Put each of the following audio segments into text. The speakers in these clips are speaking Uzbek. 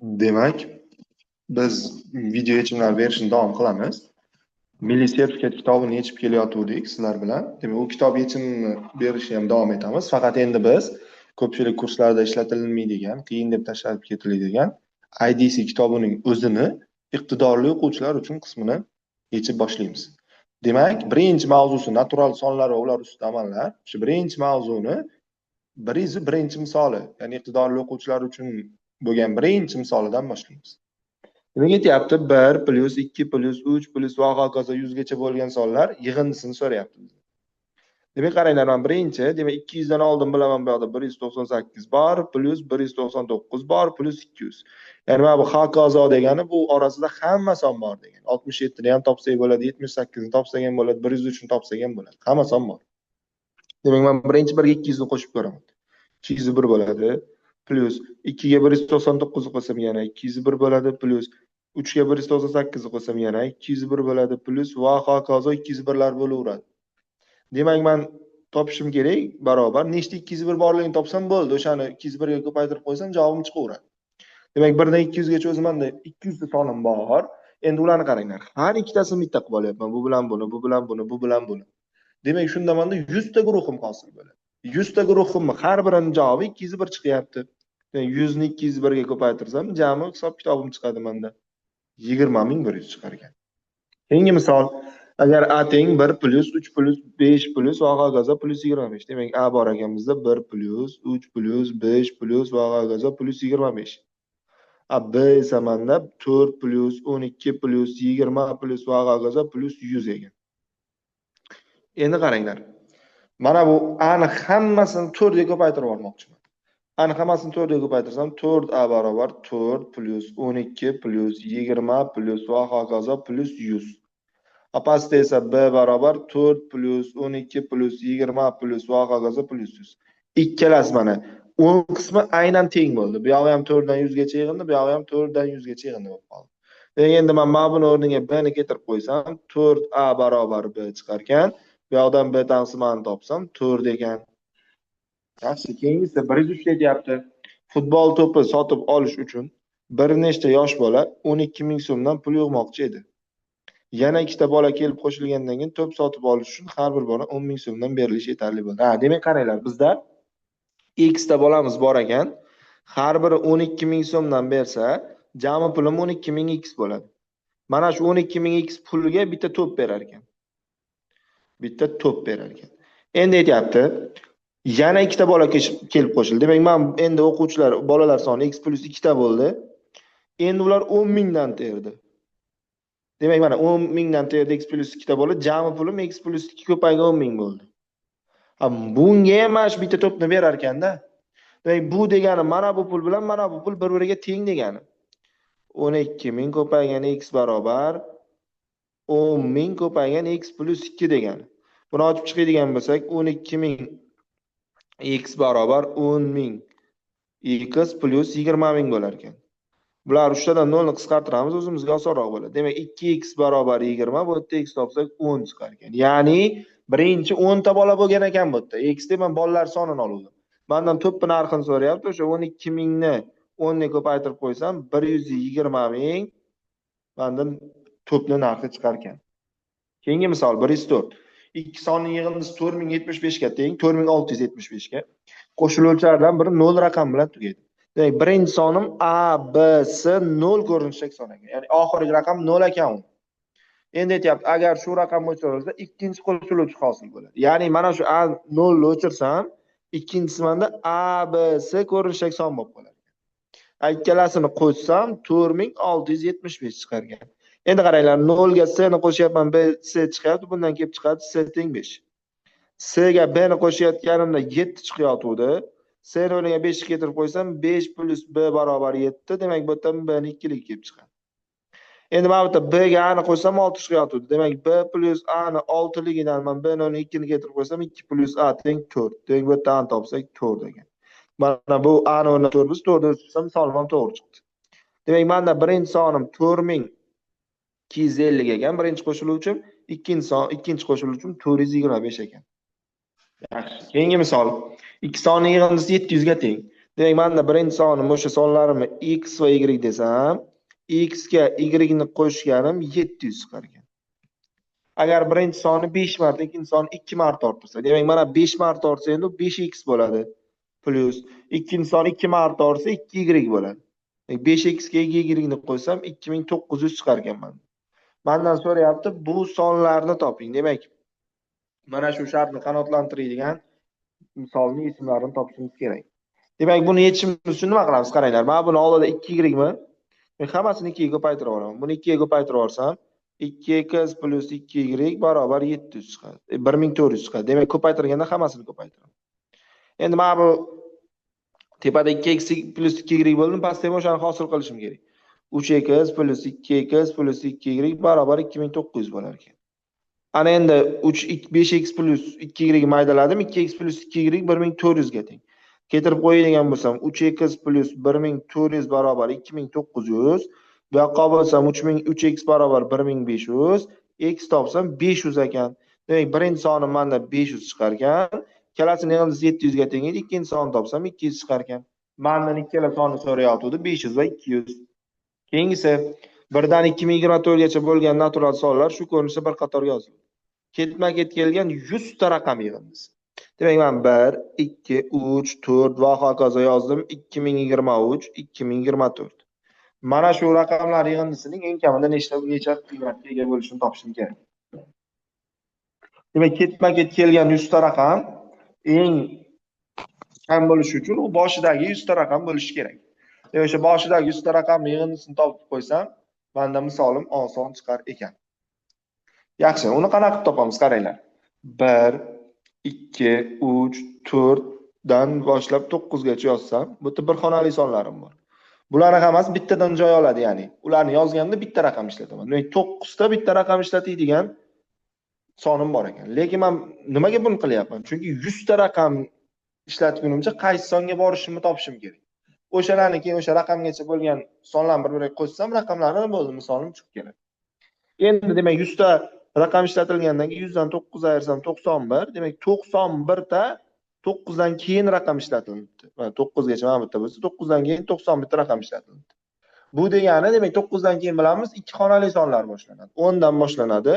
Demak, biz video yechimlar berishni davom qilamiz. Milliy sertifikat kitobini yechib kelayotgandik sizlar bilan. Demak, u kitob yechimini berishni ham davom etamiz. Faqat endi biz ko'pchilik kurslarda ishlatilmaydigan, qiyin deb tashlab ketiladigan IDC kitobining o'zini iqtidorli o'quvchilar uchun qismini yechib boshlaymiz. Demak, birinchi mavzusi natural sonlar va ular ustida amallar. Shu birinchi mavzuni birinchi misoli, ya'ni iqtidorli o'quvchilar uchun bo'lgan birinchi misolidan boshlaymiz. Demak, aytyapti 1 plus 2 plus 3 plus va hokazo 100 gacha bo'lgan sonlar yig'indisini so'rayapti. Demak, qaranglar, men birinchi, demak 200 dan oldin bilaman, bu yoqda 198 bor plus 199 bor plus 200. Ya'ni mana bu hokazo degani bu orasida hamma son bor degani. 67 ni ham topsak bo'ladi, 78 ni topsak ham bo'ladi, 103 ni topsak ham bo'ladi. Hamma son bor. Demak, men birinchi birga 200 ni qo'shib ko'raman. 201 bo'ladi. Plus 2 ga 199 qo'sam yana 201 bo'ladi, plus 3 ga 198 qo'sam yana 201 bo'ladi, plus va hokazo 201lar bo'laveradi. Demak, men topishim kerak barobar nechta 201 borligini topsam bo'ldi. O'shani 201 ga ko'paytirib qo'ysam javobim chiqaveradi. Demak, 1 dan 200 gacha o'zi menda 200 ta sonim bor. Endi ularni qaranglar. Har ikkitasini bitta qilib olyapman. Bu bilan buni, bu bilan buni, bu bilan buni. Demak, shunda menda 100 ta guruhim hosil bo'ladi. 100 ta guruhimni har birining javobi 201 chiqyapti. 100 ni 201 ga ko'paytirsam, jami hisob kitobim chiqadi menda. 20100 chiqar ekan. Keyingi misol, agar a teng 1 plus 3 plus 5 plus va hokazo plus 25. Demak, a bor ekan bizda 1 plus 3 plus 5 plus va hokazo plus 25. A b esa menda 4 plus 12 plus 20 plus va hokazo plus 100 ekan. Endi qaranglar. Mana bu a ni hammasini 4 ga ko'paytirib olmoqchiman. Ani hammasini 4 ga ko'paytirsam 4a barobar 4 plus 12 plus 20 plus va hokazo plus 100. Pastda esa b barobar 4 plus 12 plus 20 plus va hokazo plus 100. Ikkalasi mana 10 qismi aynan teng bo'ldi. Bu yog'i ham 4 dan 100 gacha yig'indi, bu yog'i ham 4 dan 100 gacha yig'indi bo'lib qoldi. Endi men mana buni o'rniga b ni keltirib qo'ysam 4a barobar b chiqar ekan. Bu yoqdan b taqsimini topsam 4 ekan. Yaxshi, keyingisi 103 deyapti. Futbol to'pi sotib olish uchun bir nechta yosh bola 12000 so'mdan pul yig'moqchi edi. Yana ikkita bola kelib qo'shilgandan keyin to'p sotib olish uchun har bir bola 10000 so'mdan berilishi yetarli bo'ldi. Demak, qaranglar, bizda x ta bolamiz bor ekan. Har biri 12000 so'mdan bersa, jami pulim 12000x bo'ladi. Mana shu 12000x puliga bitta to'p berar ekan. Bitta to'p berar ekan. Endi aytyapti, yana ikkita bola kelib qo'shildi. Demak, men endi o'quvchilar, bolalar soni x plus 2 ta bo'ldi. Endi ular 10000 dan terdi. Demak, mana 10000 dan terdi x plus 2 ta bo'ldi. Jami pulim x plus 2 ko'paygan 10000 bo'ldi. Bunga ham mana shu bitta to'pni berar ekanda. Demak, bu degani mana bu pul bilan mana bu pul bir-biriga teng degani. 12000 ko'paygan x barobar 10000 ko'paygan x plus 2 degani. Buni ochib chiqadigan bo'lsak, 12000 x barobar 10000 x plus 20000 bo'lar ekan. Bular uchtadan 0 ni qisqartiramiz, o'zimizga osonroq bo'ladi. Demak, 2x barobar 20, bu yerda x topsak 10 chiqar ekan. Ya'ni birinchi 10 ta bola bo'lgan ekan bu yerda. X deb men bolalar sonini oldim. Mendan to'pni narxini so'rayapti. O'sha 12000 ni 10 ga ko'paytirib qo'ysam 120000 mendan to'pni narxi chiqar ekan. Keyingi misol 104. Ikki sonning yig'indisi 4075 ga teng, 4675 ga. Qo'shiluvchilardan biri 0 raqam bilan tugaydi. Demak, birinchi sonim a, b, c 0 ko'rinishidagi son ekan. Ya'ni oxirgi raqam 0 ekan. Endi aytyapti, agar shu raqamni o'chirsa, ikkinchi qo'shiluvchi hosil bo'ladi. Ya'ni mana shu a 0 ni o'chirsam, ikkinchisi menda a, b, c ko'rinishidagi son bo'lib qoladi. Ikkalasini qo'shsam 4675 chiqar ekan. Endi qaranglar, 0 ga c ni qo'shyapman, b, c chiqyapti, bundan kelib chiqadi c teng 5. C ga b ni qo'shayotganimda 7 chiqyapti. C ni o'rniga 5 ni keltirib qo'ysam 5 plus b barobar 7. Demak, bu yerdan b ni 2 kelib chiqadi. Endi mana bu yerda b ga a ni qo'ysam 6 chiqyapti. Demak, b plus a ni 6 ligidan men b ni 2 ni keltirib qo'ysam 2 plus a teng 4. Demak, bu yerdan topsak 4 ekan. Mana bu a ni o'rniga 4 biz 4 o'rnatsak sonim ham to'g'ri chiqdi. Demak, menda birinchi sonim 4250 ekan, birinchi qo'shiluvchim, ikkinchi qo'shiluvchim 425 ekan. Yaxshi. Keyingi misol. Ikki sonning yig'indisi 700 ga teng. Demak, menda birinchi sonim o'sha sonlarimni x va y desam, x ga y ni qo'shganim 700 chiqar ekan. Agar birinchi sonni 5 marta, ikkinchi sonni 2 marta orttirsa, demak mana 5 marta ortsa endi 5x bo'ladi. Plus ikkinchi son 2 marta ortsa 2y bo'ladi. 5x ga y ni qo'ysam 2900 chiqar ekan mana. Mendan so'rayapti, bu sonlarni toping. Demak, mana shu shartni qanoatlantiradigan misolning ismlarini topishimiz kerak. Demak, buni yechishimiz uchun nima qilamiz? Qaranglar. Mana buni oldida 2y mi? Men hammasini 2 ga ko'paytirib olaman. Buni 2 ga ko'paytirib olsam, 2x plus 2y barobar 700 chiqadi. 1400 chiqadi. Demak, ko'paytirganda hammasini ko'paytiraman. Endi mana bu tepada 2x plus 2y bo'ldi, pastda ham o'shani hosil qilishim kerak. 3x plus 2x plus 2y barobar 2900 bo'lar ekan. Ana endi 5x plus 2y maydaladim, 2x plus 2y 1400 ga teng. Keltirib qo'yadigan bo'lsam, 3x plus 1400 barobar 2900, bu yoqqa bo'lsam 3x barobar 1500, x topsam 500 ekan. Demak, birinchi sonim menda 500 chiqar ekan. Ikkalasini yig'indisi 700 ga teng edi, ikkinchi sonni topsam 200 chiqar ekan. Mendan ikkala sonni so'rayotgandi, 500 va 200. Keyingisi 1 dan 2024 gacha bo'lgan natural sonlar shu ko'rinishda bir qator yozildi. Ketma-ket kelgan 100 ta raqam yig'indisi. Demak, men 1, 2, 3, 4 va hokazo yozdim. 2023, 2024. Mana shu raqamlar yig'indisining eng kamida necha qiymatga ega bo'lishini topishim kerak. Demak, ketma-ket kelgan 100 ta raqam eng kam bo'lishi uchun u boshidagi 100 ta raqam bo'lishi kerak. Demak, o'sha boshidagi 100 ta raqamning yig'indisini topib qo'ysam, menda misolim oson chiqar ekan. Yaxshi, uni qanaqa qilib topamiz? Qaranglar. 1, 2, 3, 4 dan boshlab 9 gacha yozsam, bu yerda bir xonali sonlarim bor. Bularning hammasi bittadan joy oladi, ya'ni ularni yozganimda bitta raqam ishlataman. Demak, 9 ta bitta raqam ishlatadigan sonim bor ekan. Lekin men nimaga buni qilyapman? Chunki 100 ta raqam ishlatgunimcha qaysi songa borishimni topishim kerak. O'shalarni keyin o'sha raqamgacha bo'lgan sonlarni bir-biriga qo'shsam, raqamlarni bo'ldi, misolim chiqib keladi. Endi demak 100 ta raqam ishlatilgandan keyin 100 dan 9 ayirsam 91. Demak, 91 ta 9 dan keyin raqam ishlatilibdi. Mana 9 gacha mana bitta bo'lsa, 9 dan keyin 91 ta raqam ishlatilibdi. Bu degani, demak 9 dan keyin bilamiz, ikki xonali sonlar boshlanadi. 10 dan boshlanadi.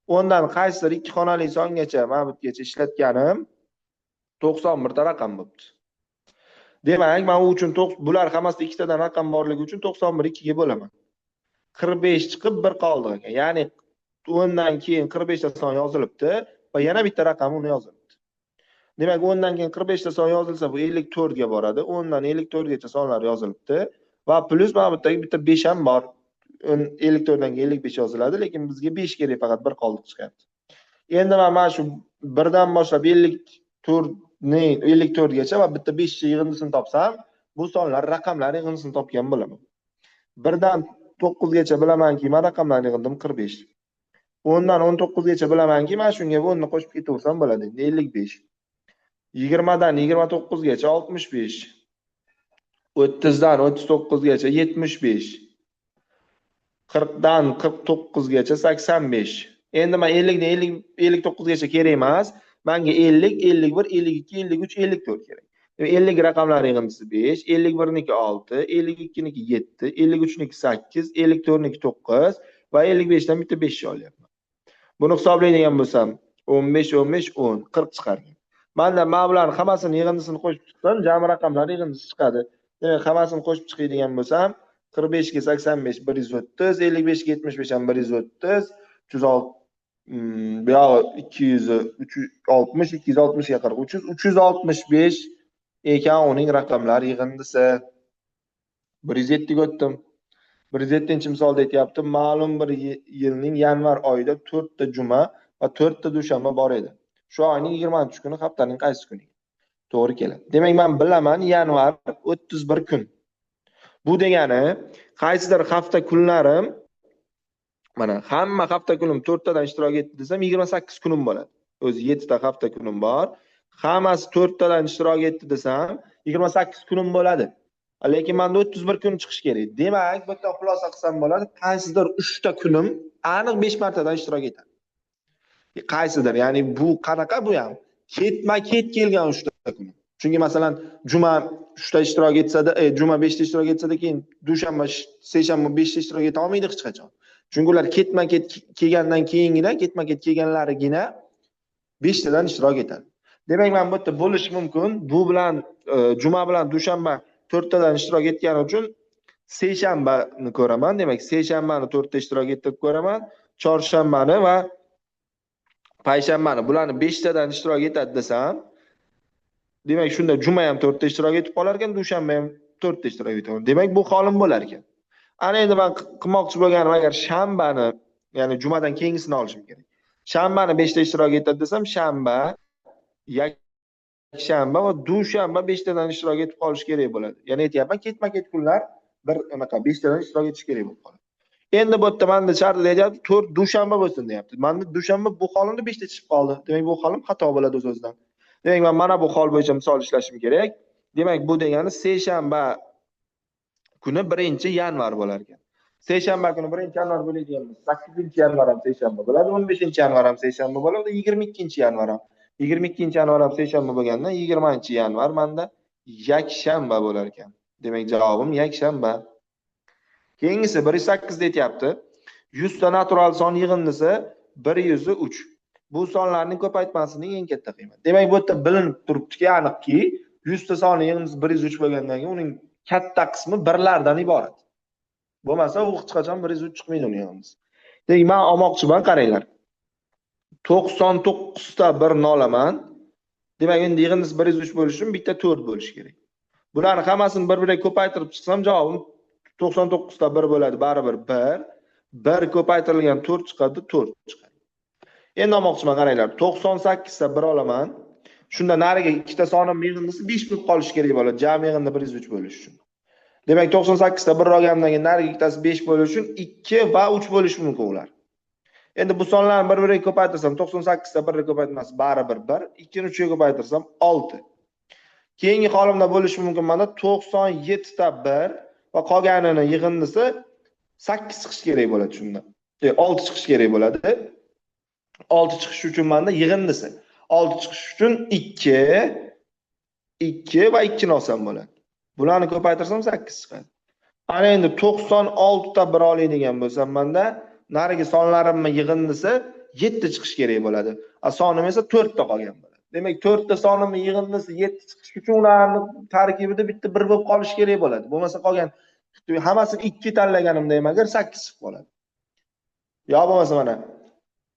10 dan qaysidir ikki xonali songacha mana bu yergacha ishlatganim 91 ta raqam bo'libdi. Demak, men u uchun bular hammasida ikkitadan raqam borligi uchun 91 2 ga bo'laman. 45 chiqib 1 qoldi ekan. Ya'ni 10 dan keyin 45 ta son yozilibdi va yana bitta raqam uni yozilibdi. Demak, 10 dan keyin 45 ta son yozilsa, bu 54 ga boradi. 10 dan 54 gacha sonlar yozilibdi va plus mana bu yerdagi bitta 5 ham bor. 54 dan keyin 55 yoziladi, lekin bizga 5 kerak, faqat 1 qoldi chiqyapti. Endi men mana shu 1 dan boshlab 54 gacha va bitta 5 yig'indisini topsam, bu sonlar raqamlar yig'indisini topgan bo'laman. 1 dan 9 gacha bilamanki, men raqamlarni yig'indim 45. 10 dan 19 gacha bilamanki, men shunga 10 ni qo'shib ketaversam bo'ladi. 55. 20 dan 29 gacha 65. 30 dan 39 gacha 75. 40 dan 49 gacha 85. Endi men 50 dan 59 gacha kerak emas. Menga 50, 51, 52, 53, 54 kerak. 50 raqamlar yig'indisi 5, 51 niki 6, 52 niki 7, 53 niki 8, 54 niki 9 va 55 dan bitta 5 olyapman. Buni hisoblaydigan bo'lsam, 15, 15, 10, 40 chiqargan. Menda men bularning hammasini yig'indisini qo'shib chiqsam, jami raqamlar yig'indisi chiqadi. Demak, hammasini qo'shib chiqadigan bo'lsam, 45 ga 85 130, 55 ga 75 ham 130, 306 bu yog'i 200, 360, 260 ga 40, 365 ekan uning raqamlar yig'indisi. 107 ga o'tdim. 107-chi misolda aytyapti, ma'lum bir yilning yanvar oyida 4 ta juma va 4 ta dushanba bor edi. Shu oyning 20-kuni haftaning qaysi kuni? To'g'ri keladi. Demak, men bilaman, yanvar 31 kun. Bu degani, qaysidir hafta kunlarim, mana hamma hafta kunim 4 tadan ishtirok etdi desam, 28 kunim bo'ladi. O'zi 7 ta hafta kunim bor. Hammasi 4 tadan ishtirok etdi desam, 28 kunim bo'ladi. Lekin menda 31 kun chiqish kerak. Demak, bu yerda xulosa qilsam bo'ladi, qaysidir 3 ta kunim aniq 5 martadan ishtirok etadi. Qaysidir, ya'ni bu qanaqa bu ham? Ketma-ket kelgan 3 ta kunim. Chunki masalan juma 3 ta ishtirok etsada, juma 5 ta ishtirok etsada keyin dushanba, seshanba 5 ta ishtirok eta olmaydi hech qachon. Chunki ular ketma-ket kelgandan keyingina, ketma-ket kelganlarigina 5 tadan ishtirok etadi. Demak, men bu yerda bo'lish mumkin. Bu bilan juma bilan dushanba 4 tadan ishtirok etgani uchun seshanbani ko'raman. Demak, seshanbani 4 ta ishtirok etib ko'raman. Chorshanbani va payshanbani bularni 5 tadan ishtirok etadi desam, demak shunda juma ham 4 ta ishtirok etib qolar ekan, dushanba ham 4 ta ishtirok etadi. Demak, bu holim bo'lar ekan. Ana endi men qilmoqchi bo'lganim, agar shanbani, ya'ni jumadan keyingisini olishim kerak. Shanbani 5 ta ishtirok etadi desam, shanba, yakshanba va dushanba 5 tadan ishtirok etib qolish kerak bo'ladi. Ya'ni aytyapman, ketma-ket kunlar bir anaqa 5 tadan ishtirok etish kerak bo'lib qoladi. Endi bu yerda menda shartda aytyapti, 4 dushanba bo'lsin deyapti. Menda dushanba bu holimda 5 ta chiqib qoldi. Demak, bu holim xato bo'ladi o'z-o'zidan. Demak, men mana bu hol bo'yicha misol ishlashim kerak. Demak, bu degani seshanba kuni 1-yanvar bo'lar ekan. Seshanba kuni 1-yanvar bo'ladigan, 8-yanvar ham seshanba bo'ladi, 15-yanvar ham seshanba bo'ladi, 22-yanvar ham. 22-yanvar ham seshanba bo'lgandan 20-yanvar menda yakshanba bo'lar ekan. Demak, javobim yakshanba. Keyingisi 108 deyapti. 100 ta natural son yig'indisi 103. Bu sonlarning ko'paytmasining eng katta qiymati. Demak, bu yerda bilinib turibdiki, aniqki, 100 ta soni yig'indisi 103 bo'lgandan keyin uning katta qismi birlardan iborat. Bo'lmasa u hech qachon 103 chiqmaydi uning yig'indisi. Demak, men olmoqchiman, qaranglar. 99 ta 1 olaman. Demak, endi yig'indisi 103 bo'lishi uchun bitta 4 bo'lishi kerak. Bularni hammasini bir-biriga ko'paytirib chiqsam, javobim 99 ta 1 bo'ladi, baribir 1. 1 ko'paytirilgan 4 chiqadi, 4 chiqadi. Endi olmoqchiman, qaranglar. 98 ta 1 olaman. Shunda nariga ikkita sonim yig'indisi 5 bo'lib qolishi kerak bo'ladi. Jami yig'indi 103 bo'lishi uchun. Demak, 98 ta 1 olgandan keyin nariga ikkitasi 5 bo'lishi uchun 2 va 3 bo'lishi mumkin ular. Endi bu sonlarni bir-biriga ko'paytirsam, 98 ta 1 ko'paytmasi baribir 1, 2 ni 3 ga ko'paytirsam 6. Keyingi holimda bo'lishi mumkin mana 97 ta 1 va qolganini yig'indisi 8 chiqish kerak bo'ladi shunda. 6 chiqish kerak bo'ladi. 6 chiqish uchun menda yig'indisi 6 chiqish uchun 2 va 2 ni olsam bo'ladi. Bularni ko'paytirsam 8 chiqadi. Ana endi 96 ta 1 oladigan bo'lsam menda narigi sonlarimning yig'indisi 7 chiqish kerak bo'ladi. Sonim esa 4 ta qolgan bo'ladi. Demak, 4 ta sonimning yig'indisi 7 chiqish uchun ularning tarkibida bitta 1 bo'lib qolish kerak bo'ladi. Bo'lmasa qolgan hammasini 2 tanlaganimda ham agar 8 chiqib qoladi. Yo bo'lmasa mana